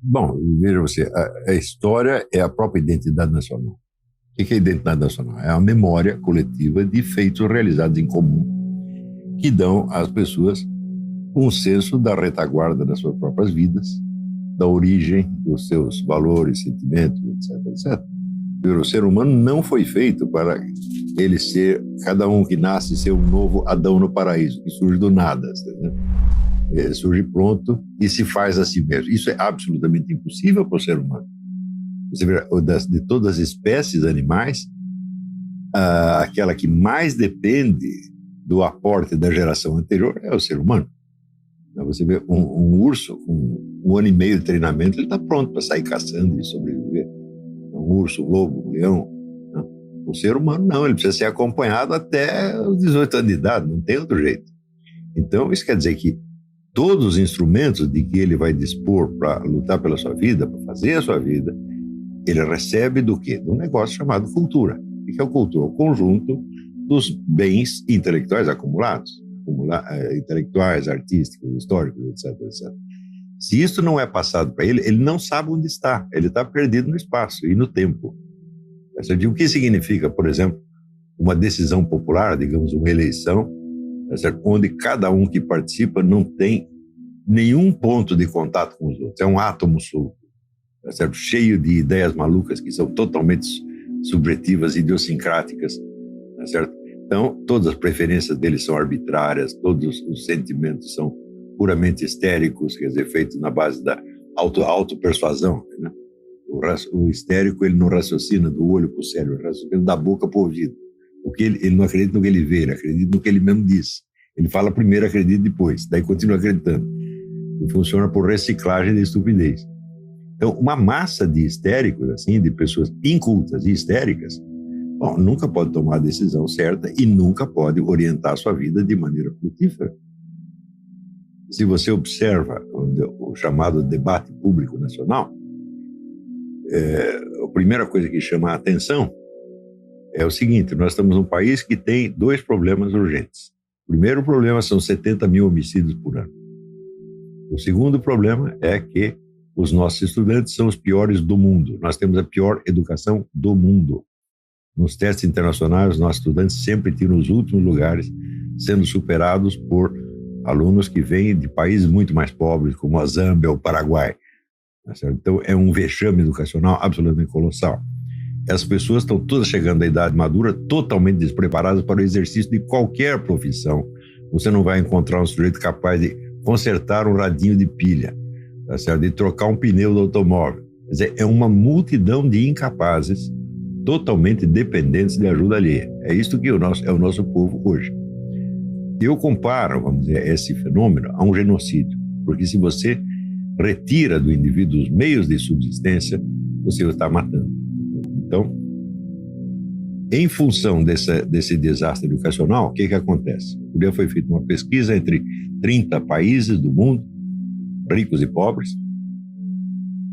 Bom, veja você, a história é a própria identidade nacional. O que é a identidade nacional? É a memória coletiva de feitos realizados em comum que dão às pessoas um senso da retaguarda das suas próprias vidas, da origem dos seus valores, sentimentos, etc, etc. O ser humano não foi feito para ele ser, cada um que nasce, ser um novo Adão no paraíso, que surge do nada, né? Surge pronto e se faz a si mesmo. Isso é absolutamente impossível para o ser humano. Você vê, de todas as espécies animais, aquela que mais depende do aporte da geração anterior é o ser humano. Você vê um urso com 1 ano e meio de treinamento, ele está pronto para sair caçando e sobreviver. Um urso, um lobo, um leão. Não. O ser humano não, ele precisa ser acompanhado até os 18 anos de idade, não tem outro jeito. Então, isso quer dizer que todos os instrumentos de que ele vai dispor para lutar pela sua vida, para fazer a sua vida, ele recebe do quê? De um negócio chamado cultura. O que é a cultura? O conjunto dos bens intelectuais acumulados, intelectuais, artísticos, históricos, etc, etc. Se isso não é passado para ele, ele não sabe onde está. Ele está perdido no espaço e no tempo. O que significa, por exemplo, uma decisão popular, digamos, uma eleição, onde cada um que participa não tem nenhum ponto de contato com os outros. É um átomo solto, cheio de ideias malucas que são totalmente subjetivas, idiosincráticas. Certo? Então, todas as preferências deles são arbitrárias, todos os sentimentos são puramente histéricos, quer dizer, feitos na base da autopersuasão. Né? O histérico, ele não raciocina do olho para o cérebro, ele raciocina da boca para o ouvido. Ele não acredita no que ele vê, ele acredita no que ele mesmo diz. Ele fala primeiro, acredita depois, daí continua acreditando. E funciona por reciclagem de estupidez. Então, uma massa de histéricos, assim, de pessoas incultas e histéricas, bom, nunca pode tomar a decisão certa e nunca pode orientar a sua vida de maneira frutífera. Se você observa o chamado debate público nacional, a primeira coisa que chama a atenção é o seguinte: nós estamos num país que tem 2 problemas urgentes. O primeiro problema são 70 mil homicídios por ano. O segundo problema é que os nossos estudantes são os piores do mundo. Nós temos a pior educação do mundo. Nos testes internacionais, os nossos estudantes sempre tiram os últimos lugares, sendo superados por alunos que vêm de países muito mais pobres, como a Zâmbia ou o Paraguai. Então, é um vexame educacional absolutamente colossal. Essas pessoas estão todas chegando à idade madura totalmente despreparadas para o exercício de qualquer profissão. Você não vai encontrar um sujeito capaz de consertar um radinho de pilha, tá certo? De trocar um pneu do automóvel. Quer dizer, é uma multidão de incapazes totalmente dependentes de ajuda alheia. É isso que é o nosso povo hoje. Eu comparo, vamos dizer, esse fenômeno a um genocídio, porque se você retira do indivíduo os meios de subsistência, você o está matando. Então, em função desse desastre educacional, o que acontece? Um dia foi feita uma pesquisa entre 30 países do mundo, ricos e pobres,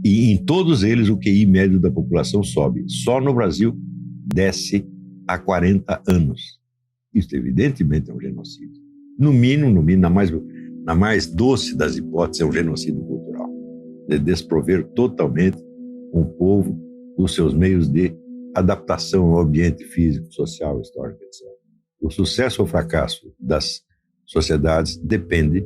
e em todos eles o QI médio da população sobe. Só no Brasil desce há 40 anos. Isso evidentemente é um genocídio. No mínimo, na mais doce das hipóteses, é um genocídio cultural. De desprover totalmente um povo dos seus meios de adaptação ao ambiente físico, social, histórico, etc. O sucesso ou fracasso das sociedades depende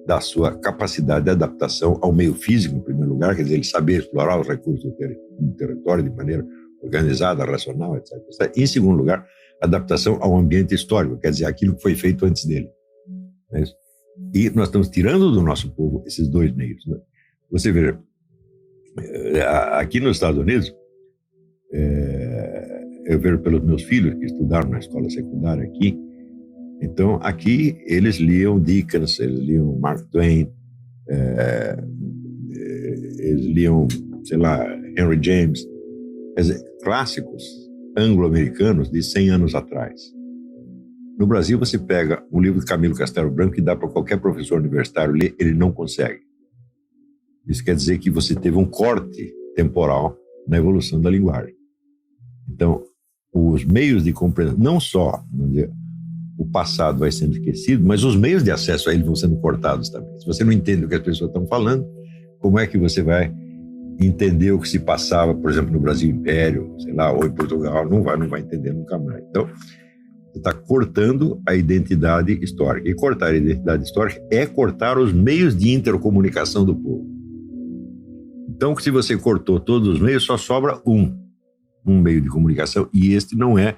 da sua capacidade de adaptação ao meio físico, em primeiro lugar, quer dizer, ele saber explorar os recursos do território de maneira organizada, racional, etc. Em segundo lugar, adaptação ao ambiente histórico, quer dizer, aquilo que foi feito antes dele. Não é isso? E nós estamos tirando do nosso povo esses 2 meios. Né? Você veja, aqui nos Estados Unidos, eu vejo pelos meus filhos que estudaram na escola secundária aqui, então aqui eles liam Dickens, eles liam Mark Twain, eles liam, sei lá, Henry James, quer dizer, clássicos anglo-americanos de 100 anos atrás. No Brasil, você pega um livro de Camilo Castelo Branco que dá para qualquer professor universitário ler, ele não consegue. Isso quer dizer que você teve um corte temporal na evolução da linguagem. Então, os meios de compreensão, não só o passado vai sendo esquecido, mas os meios de acesso a ele vão sendo cortados também. Se você não entende o que as pessoas estão falando, como é que você vai entender o que se passava, por exemplo, no Brasil Império, sei lá, ou em Portugal, não vai entender nunca mais. Então, você está cortando a identidade histórica. E cortar a identidade histórica é cortar os meios de intercomunicação do povo. Então, se você cortou todos os meios, só sobra um meio de comunicação, e este não é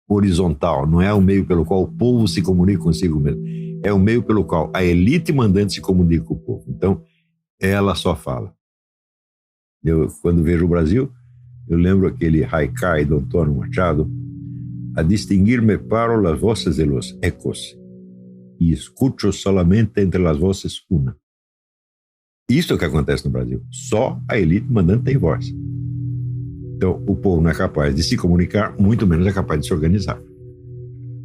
horizontal, não é o meio pelo qual o povo se comunica consigo mesmo. É o meio pelo qual a elite mandante se comunica com o povo. Então, ela só fala. Quando vejo o Brasil, eu lembro aquele haikai do Antônio Machado: a distinguir-me paro las voces de los ecos e escucho solamente entre las voces una. Isso é o que acontece no Brasil. Só a elite mandante tem voz. Então, o povo não é capaz de se comunicar, muito menos é capaz de se organizar.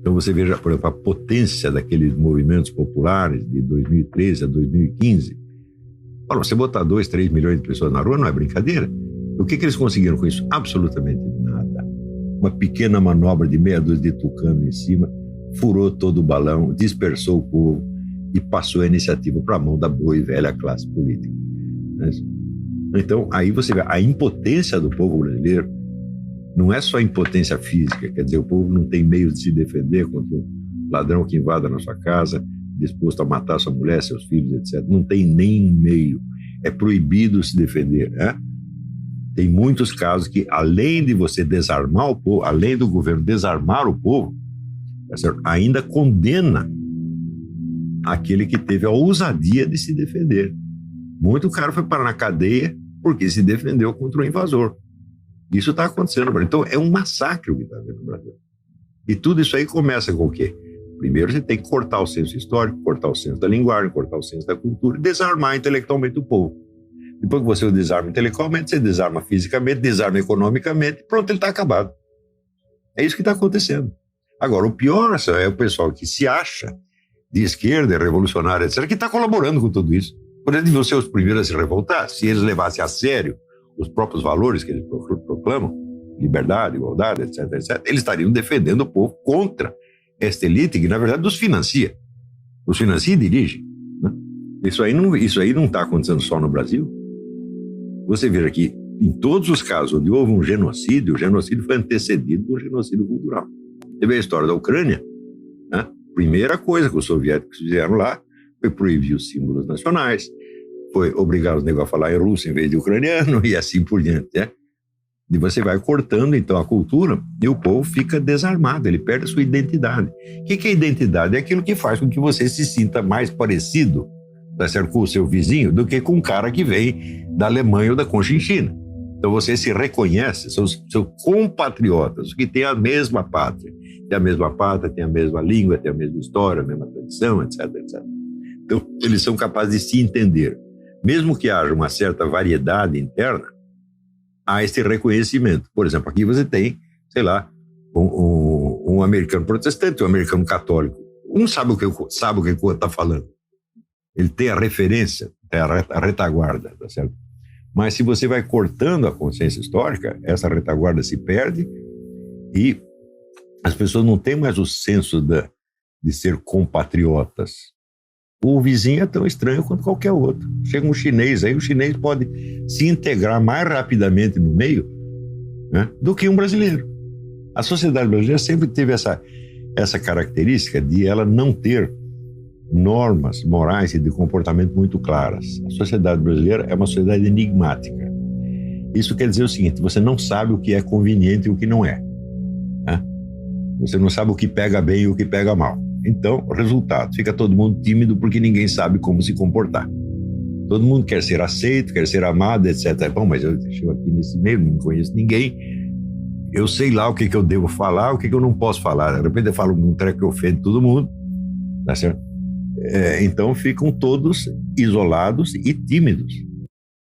Então, você veja, por exemplo, a potência daqueles movimentos populares de 2013 a 2015. Olha, você botar 2, 3 milhões de pessoas na rua não é brincadeira. O que eles conseguiram com isso? Absolutamente nada. Uma pequena manobra de meia dúzia de tucano em cima, furou todo o balão, dispersou o povo e passou a iniciativa para a mão da boa e velha classe política. Então, aí você vê a impotência do povo brasileiro. Não é só impotência física, quer dizer, o povo não tem meios de se defender contra um ladrão que invada na sua casa, disposto a matar sua mulher, seus filhos, etc. Não tem nem meio. É proibido se defender. Tem muitos casos que, além de você desarmar o povo, além do governo desarmar o povo, ainda condena aquele que teve a ousadia de se defender. Muito cara foi parar na cadeia porque se defendeu contra o invasor. Isso está acontecendo no Brasil. Então, é um massacre o que está vendo no Brasil. E tudo isso aí começa com o quê? Primeiro, você tem que cortar o senso histórico, cortar o senso da linguagem, cortar o senso da cultura e desarmar intelectualmente o povo. Depois que você o desarma intelectualmente, você desarma fisicamente, desarma economicamente, pronto, ele está acabado. É isso que está acontecendo. Agora, o pior é o pessoal que se acha de esquerda, revolucionário, etc., que está colaborando com tudo isso. Por exemplo, deviam ser os primeiros a se revoltar, se eles levassem a sério os próprios valores que eles proclamam, liberdade, igualdade, etc., etc., eles estariam defendendo o povo contra esta elite que, na verdade, os financia. Os financia e dirige. Né? Isso aí não está acontecendo só no Brasil. Você veja que, em todos os casos onde houve um genocídio, o genocídio foi antecedido de um genocídio cultural. Você vê a história da Ucrânia, né? Primeira coisa que os soviéticos fizeram lá foi proibir os símbolos nacionais, foi obrigar os negros a falar em russo em vez de ucraniano e assim por diante, né? E você vai cortando, então, a cultura e o povo fica desarmado, ele perde a sua identidade. O que é identidade? É aquilo que faz com que você se sinta mais parecido, tá certo, com o seu vizinho do que com um cara que vem da Alemanha ou da Conchinchina. Então você se reconhece, são compatriotas, que têm a mesma pátria. Tem a mesma pátria, tem a mesma língua, tem a mesma história, a mesma tradição, etc, etc. Então eles são capazes de se entender. Mesmo que haja uma certa variedade interna, há esse reconhecimento. Por exemplo, aqui você tem, sei lá, um americano protestante, um americano católico. Um sabe o que o outro está falando. Ele tem a referência, tem a retaguarda, tá certo? Mas se você vai cortando a consciência histórica, essa retaguarda se perde e as pessoas não têm mais o senso de ser compatriotas. O vizinho é tão estranho quanto qualquer outro. Chega um chinês aí, o chinês pode se integrar mais rapidamente no meio, né, do que um brasileiro. A sociedade brasileira sempre teve essa característica de ela não ter normas morais e de comportamento muito claras. A sociedade brasileira é uma sociedade enigmática. Isso quer dizer o seguinte: você não sabe o que é conveniente e o que não é, né? Você não sabe o que pega bem e o que pega mal. Então, resultado, fica todo mundo tímido porque ninguém sabe como se comportar. Todo mundo quer ser aceito, quer ser amado, etc. Bom, mas eu chego aqui nesse meio, não conheço ninguém, eu sei lá o que eu devo falar, o que eu não posso falar. De repente eu falo um treco que ofende todo mundo, tá certo? Então ficam todos isolados e tímidos.